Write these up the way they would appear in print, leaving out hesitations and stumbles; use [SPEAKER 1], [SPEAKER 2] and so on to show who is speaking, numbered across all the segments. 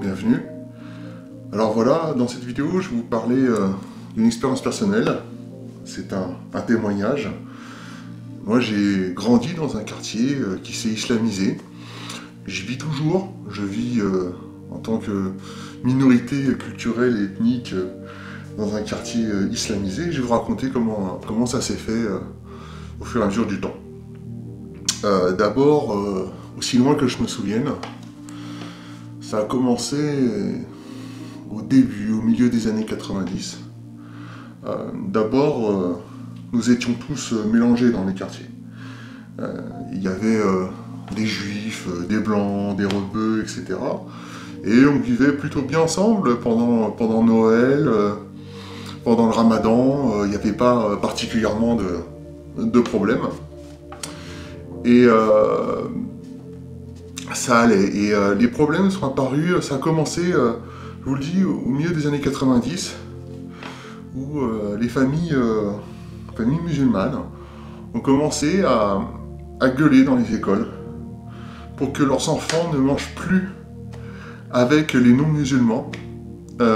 [SPEAKER 1] bienvenue. Alors voilà, dans cette vidéo, je vais vous parler d'une expérience personnelle. C'est un témoignage. Moi, j'ai grandi dans un quartier qui s'est islamisé. J'y vis toujours. Je vis en tant que minorité culturelle et ethnique dans un quartier islamisé. Je vais vous raconter comment ça s'est fait au fur et à mesure du temps. D'abord, aussi loin que je me souvienne, ça a commencé au milieu des années 90. D'abord, nous étions tous mélangés dans les quartiers. Il y avait des juifs, des blancs, des rebeux, etc. Et on vivait plutôt bien ensemble pendant Noël, pendant le Ramadan. Il n'y avait pas particulièrement de problèmes. Et ça allait. Et les problèmes sont apparus, ça a commencé, je vous le dis, au milieu des années 90, où les familles musulmanes ont commencé à gueuler dans les écoles pour que leurs enfants ne mangent plus avec les non-musulmans,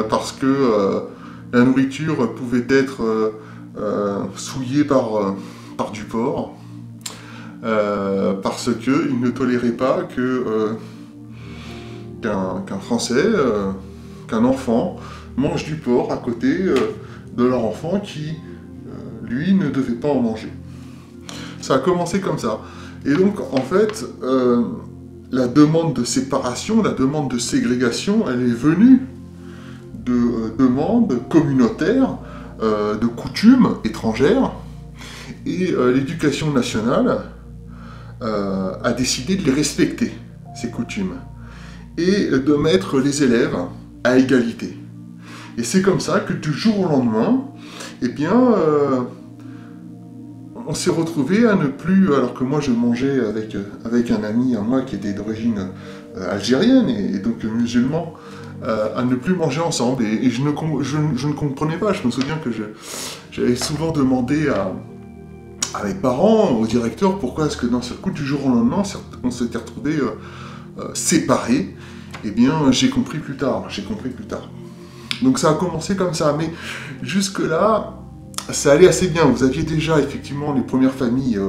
[SPEAKER 1] parce que la nourriture pouvait être souillée par du porc. Parce qu'ils ne toléraient pas qu'un Français, qu'un enfant, mange du porc à côté de leur enfant qui, lui, ne devait pas en manger. Ça a commencé comme ça. Et donc, en fait, la demande de séparation, la demande de ségrégation, elle est venue de demandes communautaires, de coutumes étrangères, et l'éducation nationale a décidé de les respecter, ces coutumes, et de mettre les élèves à égalité. Et c'est comme ça que du jour au lendemain, eh bien, on s'est retrouvé à ne plus, alors que moi je mangeais avec un ami à moi qui était d'origine algérienne et donc musulman, à ne plus manger ensemble. Et je ne comprenais pas. Je me souviens que j'avais souvent demandé à mes parents, au directeur, pourquoi est-ce que d'un seul coup, du jour au lendemain, on s'était retrouvés séparés. Eh bien, j'ai compris plus tard. Donc ça a commencé comme ça, mais jusque-là, ça allait assez bien. Vous aviez déjà, effectivement, les premières familles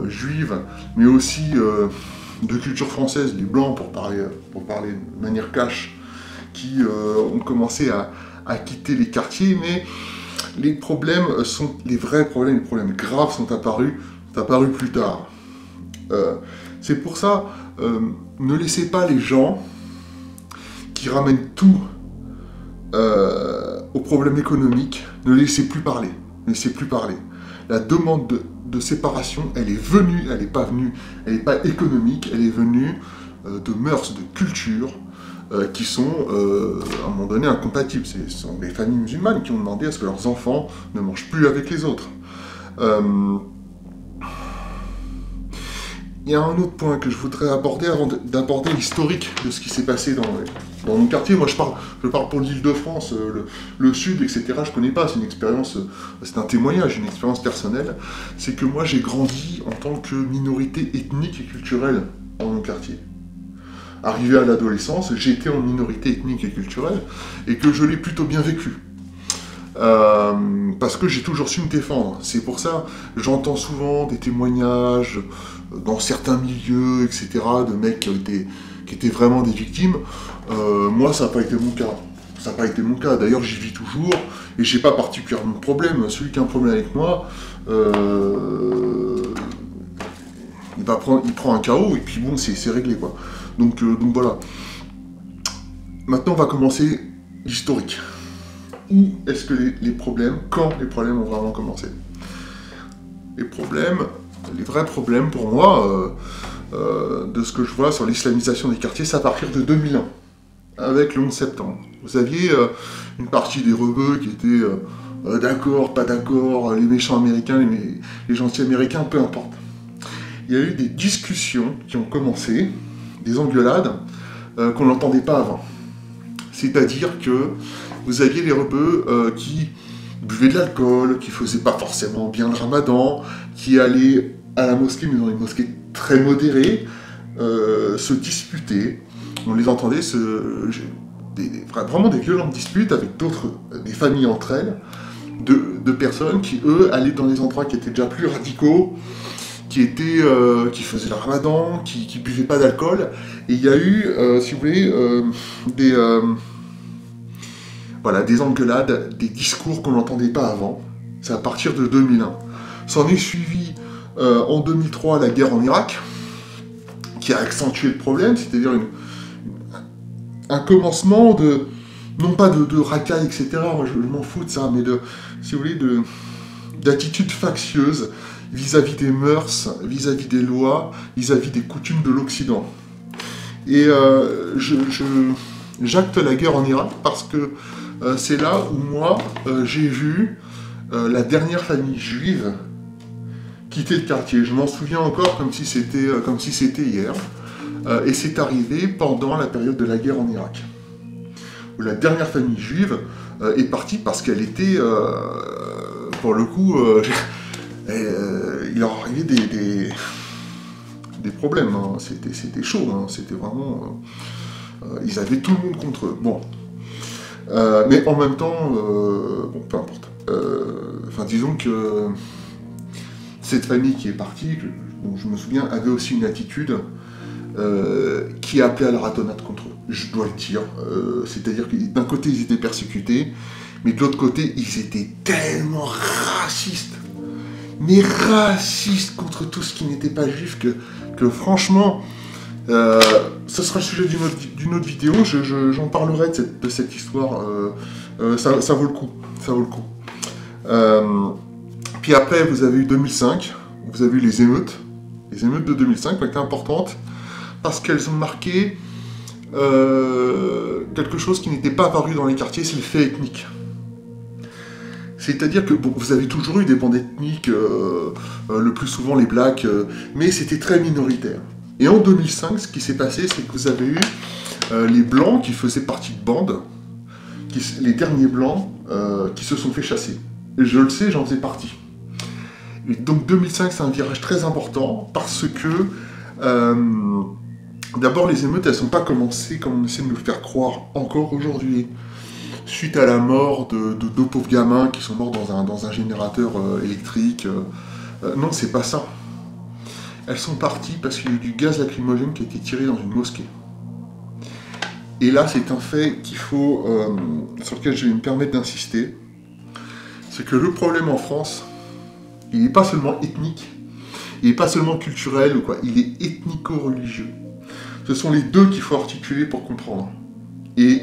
[SPEAKER 1] juives, mais aussi de culture française, les blancs, pour parler de manière cash, qui ont commencé à quitter les quartiers, mais les vrais problèmes, les problèmes graves sont apparus plus tard. C'est pour ça, ne laissez pas les gens qui ramènent tout aux problèmes économiques, ne laissez plus parler. La demande de séparation, elle est venue, elle n'est pas économique, elle est venue de mœurs, de culture, qui sont, à un moment donné, incompatibles. Ce sont les familles musulmanes qui ont demandé à ce que leurs enfants ne mangent plus avec les autres. Il y a un autre point que je voudrais aborder avant d'aborder l'historique de ce qui s'est passé dans mon quartier. Moi, je parle pour l'Île-de-France, le Sud, etc. Je connais pas, c'est une expérience, c'est un témoignage, une expérience personnelle. C'est que moi, j'ai grandi en tant que minorité ethnique et culturelle dans mon quartier. Arrivé à l'adolescence, j'étais en minorité ethnique et culturelle, et que je l'ai plutôt bien vécu. Parce que j'ai toujours su me défendre. C'est pour ça, j'entends souvent des témoignages dans certains milieux, etc., de mecs qui étaient vraiment des victimes. Moi, ça n'a pas été mon cas. D'ailleurs, j'y vis toujours, et j'ai pas particulièrement de problème. Celui qui a un problème avec moi, il prend un KO, et puis bon, c'est réglé, quoi. Donc voilà. Maintenant, on va commencer l'historique. Où est-ce que quand les problèmes ont vraiment commencé? Les vrais problèmes pour moi, de ce que je vois sur l'islamisation des quartiers, c'est à partir de 2001, avec le 11 septembre. Vous aviez une partie des rebeux qui étaient d'accord, pas d'accord, les méchants américains, les gentils américains, peu importe. Il y a eu des discussions qui ont commencé, des engueulades, qu'on n'entendait pas avant. C'est-à-dire que vous aviez les rebeux qui buvaient de l'alcool, qui faisaient pas forcément bien le ramadan, qui allaient à la mosquée, mais dans les mosquées très modérées, se disputaient, on les entendait vraiment des violentes disputes avec des familles entre elles, de personnes qui, eux, allaient dans des endroits qui étaient déjà plus radicaux, qui faisaient le ramadan, qui buvaient pas d'alcool. Et il y a eu, si vous voulez, des engueulades, des discours qu'on n'entendait pas avant. C'est à partir de 2001. S'en est suivi en 2003 la guerre en Irak, qui a accentué le problème, c'est-à-dire un commencement non pas de racailles, etc., moi je m'en fous de ça, mais si vous voulez, d'attitudes factieuses vis-à-vis des mœurs, vis-à-vis des lois, vis-à-vis des coutumes de l'Occident. Et j'acte la guerre en Irak parce que c'est là où moi j'ai vu la dernière famille juive quitter le quartier. Je m'en souviens encore comme si c'était hier. Et c'est arrivé pendant la période de la guerre en Irak, où la dernière famille juive est partie parce qu'elle était, pour le coup, il leur arrivait des problèmes. Hein. C'était chaud. Hein. C'était vraiment, ils avaient tout le monde contre eux. Bon, mais en même temps, bon, peu importe. Disons que cette famille qui est partie, dont je me souviens, avait aussi une attitude qui appelait à la ratonnade contre eux. Je dois le dire. C'est-à-dire que d'un côté, ils étaient persécutés, mais de l'autre côté, ils étaient tellement racistes. Mais racistes contre tout ce qui n'était pas juif que franchement, ce sera le sujet d'une autre vidéo. J'en parlerai de cette histoire. Ça vaut le coup. Ça vaut le coup. Puis après, vous avez eu 2005. Vous avez eu les émeutes. Les émeutes de 2005 ont été importantes parce qu'elles ont marqué quelque chose qui n'était pas apparu dans les quartiers, c'est le fait ethnique. C'est-à-dire que bon, vous avez toujours eu des bandes ethniques, le plus souvent les blacks, mais c'était très minoritaire. Et en 2005, ce qui s'est passé, c'est que vous avez eu les blancs qui faisaient partie de bandes, les derniers blancs qui se sont fait chasser. Et je le sais, j'en faisais partie. Et donc 2005, c'est un virage très important parce que d'abord, les émeutes, elles ne sont pas commencées comme on essaie de nous le faire croire encore aujourd'hui. Suite à la mort de deux pauvres gamins qui sont morts dans un générateur électrique. Non, c'est pas ça. Elles sont parties parce qu'il y a eu du gaz lacrymogène qui a été tiré dans une mosquée. Et là, c'est un fait sur lequel je vais me permettre d'insister. C'est que le problème en France, il n'est pas seulement ethnique, il n'est pas seulement culturel ou quoi, il est ethnico-religieux. Ce sont les deux qu'il faut articuler pour comprendre. Et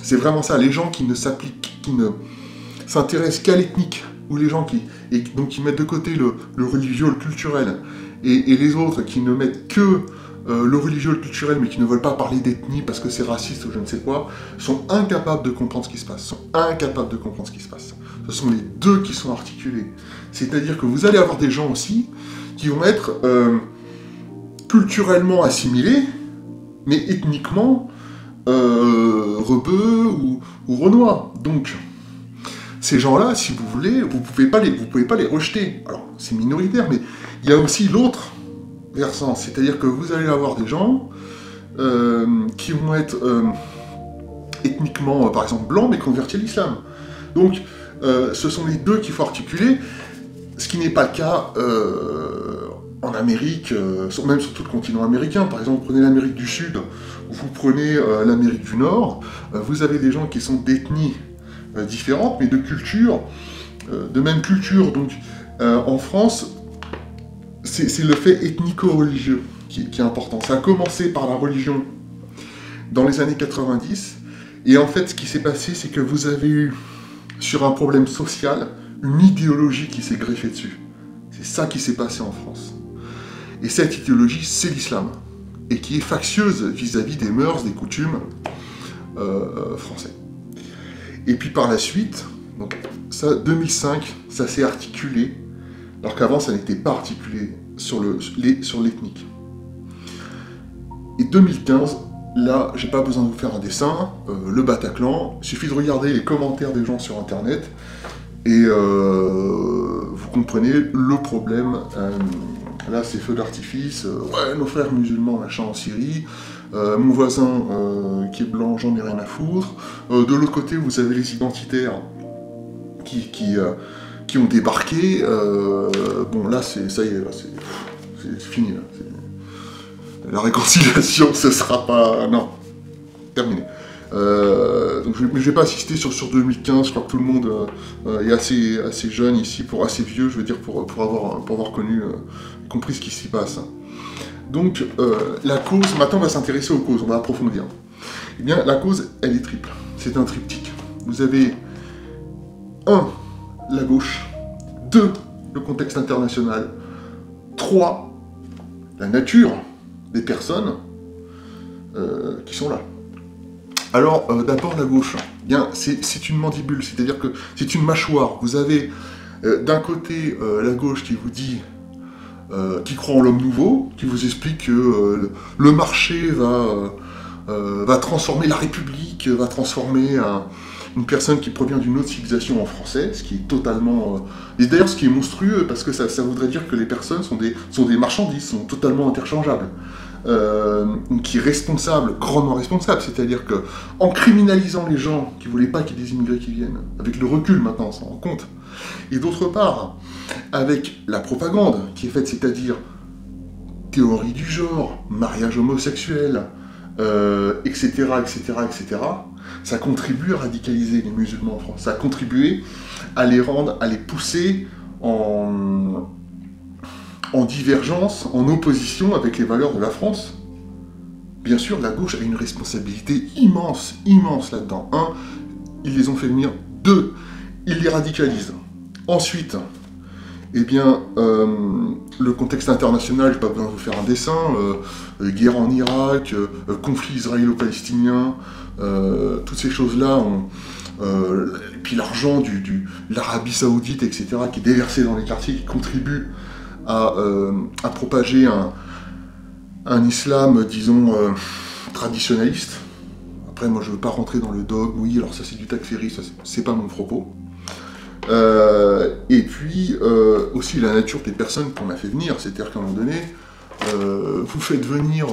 [SPEAKER 1] c'est vraiment ça, les gens qui ne s'intéressent qu'à l'ethnique, ou les gens qui mettent de côté le religieux, le culturel, et les autres qui ne mettent que le religieux, le culturel, mais qui ne veulent pas parler d'ethnie parce que c'est raciste ou je ne sais quoi, sont incapables de comprendre ce qui se passe. Ce sont les deux qui sont articulés. C'est-à-dire que vous allez avoir des gens aussi qui vont être culturellement assimilés, mais ethniquement rebeux ou renois. Donc, ces gens-là, si vous voulez, vous pouvez pas les rejeter. Alors, c'est minoritaire, mais il y a aussi l'autre versant. C'est-à-dire que vous allez avoir des gens qui vont être ethniquement, par exemple, blancs, mais convertis à l'islam. Donc, ce sont les deux qu'il faut articuler, ce qui n'est pas le cas en Amérique, même sur tout le continent américain. Par exemple, vous prenez l'Amérique du Sud, vous prenez l'Amérique du Nord, vous avez des gens qui sont d'ethnies différentes, mais de culture, de même culture. Donc, en France, c'est le fait ethnico-religieux qui est important. Ça a commencé par la religion dans les années 90, et en fait, ce qui s'est passé, c'est que vous avez eu, sur un problème social, une idéologie qui s'est greffée dessus. C'est ça qui s'est passé en France. Et cette idéologie, c'est l'islam, et qui est factieuse vis-à-vis des mœurs, des coutumes français. Et puis par la suite, donc ça, 2005, ça s'est articulé, alors qu'avant ça n'était pas articulé sur l'ethnique. Et 2015, là, j'ai pas besoin de vous faire un dessin, le Bataclan, il suffit de regarder les commentaires des gens sur internet, et vous comprenez le problème. Là, c'est feux d'artifice, ouais, nos frères musulmans, machin, en Syrie, mon voisin qui est blanc, j'en ai rien à foutre. De l'autre côté, vous avez les identitaires qui ont débarqué. Bon, là, ça y est, c'est fini. Là. La réconciliation, ce sera pas... Non, terminé. Donc je vais pas assister sur 2015, je crois que tout le monde est assez jeune ici, assez vieux, je veux dire, pour avoir connu, compris ce qui s'y passe. Donc la cause, maintenant on va s'intéresser aux causes, on va approfondir. Eh bien la cause, elle est triple, c'est un triptyque. Vous avez 1, la gauche, 2, le contexte international, 3, la nature des personnes qui sont là. Alors, d'abord la gauche, bien, c'est une mandibule, c'est-à-dire que c'est une mâchoire. Vous avez d'un côté la gauche qui vous dit, qui croit en l'homme nouveau, qui vous explique que le marché va transformer la République, va transformer une personne qui provient d'une autre civilisation en français, ce qui est totalement... et d'ailleurs, ce qui est monstrueux, parce que ça voudrait dire que les personnes sont des marchandises, sont totalement interchangeables. Qui est responsable, grandement responsable, c'est-à-dire que en criminalisant les gens qui voulaient pas qu'il y ait des immigrés qui viennent, avec le recul maintenant, on s'en rend compte, et d'autre part, avec la propagande qui est faite, c'est-à-dire théorie du genre, mariage homosexuel, etc., etc., etc., ça contribue à radicaliser les musulmans en France, ça a contribué à les rendre, à les pousser en divergence, en opposition avec les valeurs de la France. Bien sûr, la gauche a une responsabilité immense, immense là-dedans. 1, ils les ont fait venir. 2, ils les radicalisent. Ensuite, eh bien, le contexte international, je n'ai pas besoin de vous faire un dessin, guerre en Irak, conflit israélo-palestinien, toutes ces choses-là, et puis l'argent de l'Arabie Saoudite, etc., qui est déversé dans les quartiers, qui contribue à propager un islam, disons, traditionnaliste. Après, moi, je ne veux pas rentrer dans le dogme, oui, alors ça c'est du takfiri, ça c'est pas mon propos. Et puis, aussi la nature des personnes qu'on a fait venir, c'est-à-dire qu'à un moment donné, vous faites venir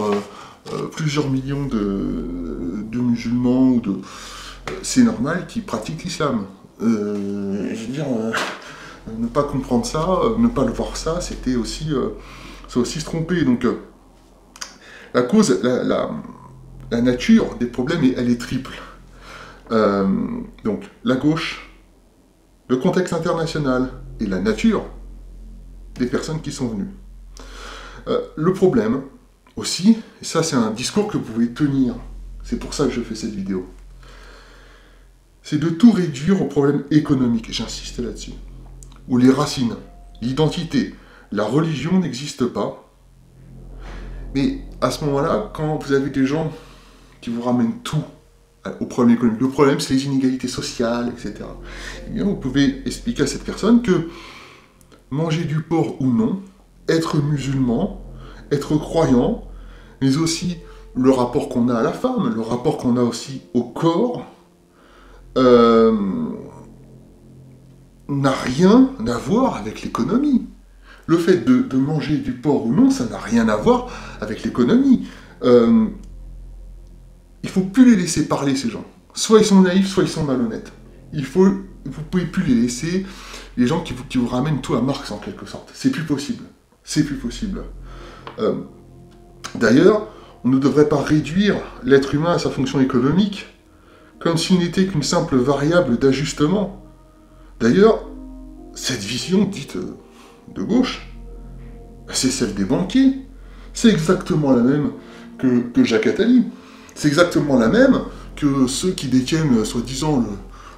[SPEAKER 1] plusieurs millions de musulmans, ou c'est normal qu'ils pratiquent l'islam. Je veux dire... ne pas comprendre ça, ne pas le voir ça, c'est aussi se tromper. Donc, la cause, la nature des problèmes, elle est triple. Donc, la gauche, le contexte international et la nature des personnes qui sont venues. Le problème, aussi, et ça c'est un discours que vous pouvez tenir, c'est pour ça que je fais cette vidéo, c'est de tout réduire au problème économique, j'insiste là-dessus. Où les racines, l'identité, la religion n'existent pas. Mais à ce moment-là, quand vous avez des gens qui vous ramènent tout au problème économique, le problème c'est les inégalités sociales, etc. Eh bien, vous pouvez expliquer à cette personne que manger du porc ou non, être musulman, être croyant, mais aussi le rapport qu'on a à la femme, le rapport qu'on a aussi au corps, n'a rien à voir avec l'économie. Le fait de manger du porc ou non, ça n'a rien à voir avec l'économie. Il ne faut plus les laisser parler, ces gens. Soit ils sont naïfs, soit ils sont malhonnêtes. Vous ne pouvez plus les laisser, les gens qui vous ramènent tout à Marx, en quelque sorte. C'est plus possible. C'est plus possible. D'ailleurs, on ne devrait pas réduire l'être humain à sa fonction économique, comme s'il n'était qu'une simple variable d'ajustement. D'ailleurs, cette vision dite de gauche, c'est celle des banquiers. C'est exactement la même que Jacques Attali. C'est exactement la même que ceux qui détiennent, soi-disant,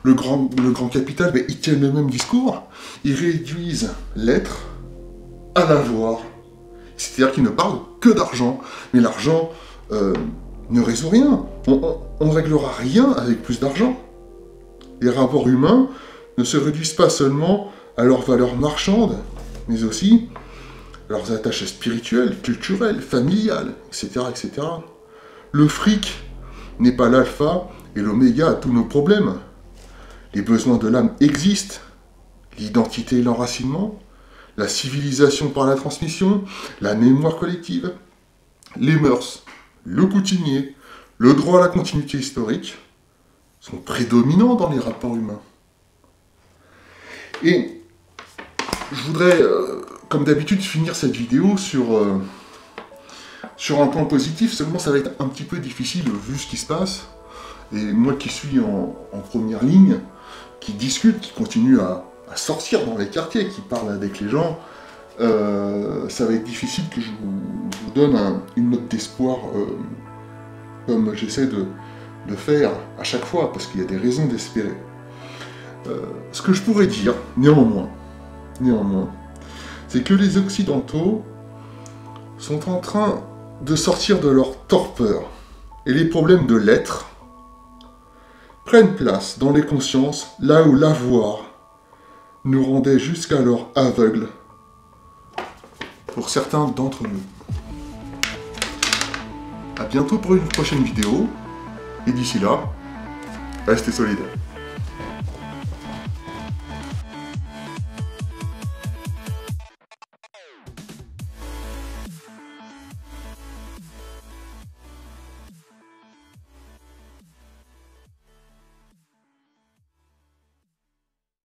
[SPEAKER 1] le grand capital, mais ils tiennent le même discours. Ils réduisent l'être à l'avoir. C'est-à-dire qu'ils ne parlent que d'argent. Mais l'argent ne résout rien. On ne réglera rien avec plus d'argent. Les rapports humains ne se réduisent pas seulement à leurs valeurs marchandes, mais aussi à leurs attaches spirituelles, culturelles, familiales, etc., etc. Le fric n'est pas l'alpha et l'oméga à tous nos problèmes. Les besoins de l'âme existent, l'identité et l'enracinement, la civilisation par la transmission, la mémoire collective, les mœurs, le coutumier, le droit à la continuité historique sont prédominants dans les rapports humains. Et je voudrais, comme d'habitude, finir cette vidéo sur un point positif, seulement ça va être un petit peu difficile vu ce qui se passe. Et moi qui suis en première ligne, qui discute, qui continue à sortir dans les quartiers, qui parle avec les gens, ça va être difficile que je vous donne une note d'espoir comme j'essaie de faire à chaque fois, parce qu'il y a des raisons d'espérer. Ce que je pourrais dire, néanmoins, c'est que les Occidentaux sont en train de sortir de leur torpeur, et les problèmes de l'être prennent place dans les consciences, là où l'avoir nous rendait jusqu'alors aveugles, pour certains d'entre nous. A bientôt pour une prochaine vidéo, et d'ici là, restez solidaires.